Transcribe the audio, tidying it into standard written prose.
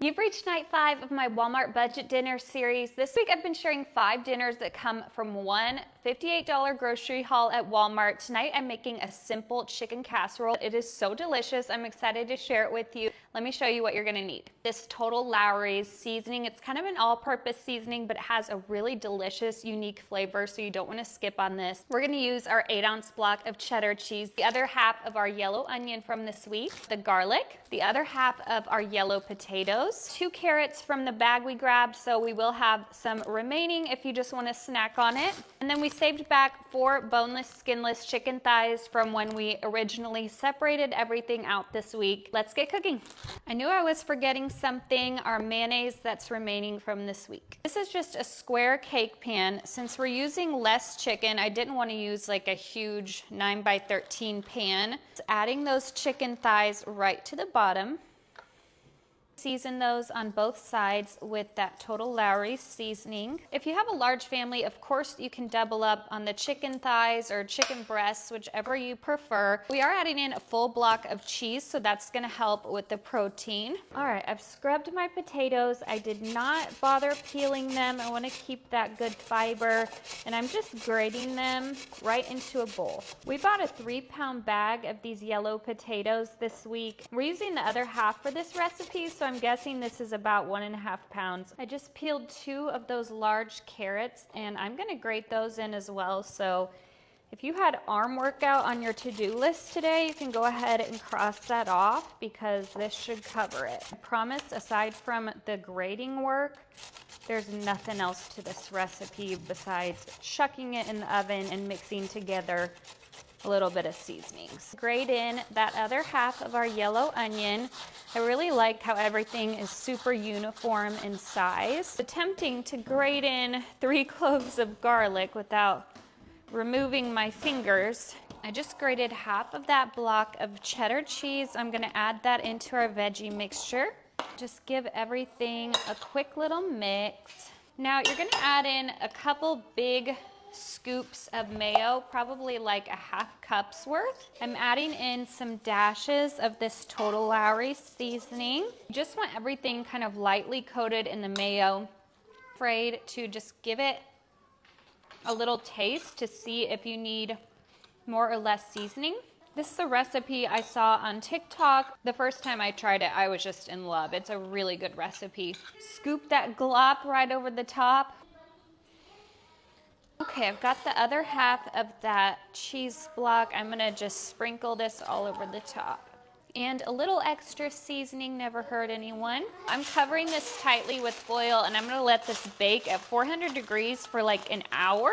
You've reached night 5 of my Walmart budget dinner series. This week I've been sharing 5 dinners that come from one $58 grocery haul at Walmart. Tonight I'm making a simple chicken casserole. It is so delicious. I'm excited to share it with you. Let me show you what you're gonna need. This Total Lowry's seasoning. It's kind of an all-purpose seasoning, but it has a really delicious, unique flavor, so you don't wanna skip on this. We're gonna use our 8-ounce block of cheddar cheese, the other half of our yellow onion from this week, the garlic, the other half of our yellow potatoes, 2 carrots from the bag we grabbed, so we will have some remaining if you just wanna snack on it. And then we saved back 4 boneless, skinless chicken thighs from when we originally separated everything out this week. Let's get cooking. I knew I was forgetting something, our mayonnaise that's remaining from this week. This is just a square cake pan. Since we're using less chicken, I didn't want to use like a huge 9x13 pan. It's adding those chicken thighs right to the bottom. Season those on both sides with that Total Lowry seasoning. If you have a large family, of course you can double up on the chicken thighs or chicken breasts, whichever you prefer. We are adding in a full block of cheese, so that's gonna help with the protein. All right, I've scrubbed my potatoes. I did not bother peeling them. I wanna keep that good fiber, and I'm just grating them right into a bowl. We bought a 3-pound bag of these yellow potatoes this week. We're using the other half for this recipe, so I'm guessing this is about 1.5 pounds. I just peeled 2 of those large carrots, and I'm gonna grate those in as well. So if you had arm workout on your to-do list today, you can go ahead and cross that off because this should cover it. I promise, aside from the grating work, there's nothing else to this recipe besides chucking it in the oven and mixing together a little bit of seasonings. Grate in that other half of our yellow onion. I really like how everything is super uniform in size. Attempting to grate in 3 cloves of garlic without removing my fingers. I just grated half of that block of cheddar cheese. I'm gonna add that into our veggie mixture. Just give everything a quick little mix. Now you're gonna add in a couple big scoops of mayo, probably like a 1/2 cup's worth. I'm adding in some dashes of this Total Lowry seasoning. You just want everything kind of lightly coated in the mayo. Afraid to just give it a little taste to see if you need more or less seasoning. This is a recipe I saw on TikTok. The first time I tried it, I was just in love. It's a really good recipe. Scoop that glop right over the top. Okay, I've got the other half of that cheese block. I'm gonna just sprinkle this all over the top. And a little extra seasoning never hurt anyone. I'm covering this tightly with foil, and I'm gonna let this bake at 400 degrees for like an hour.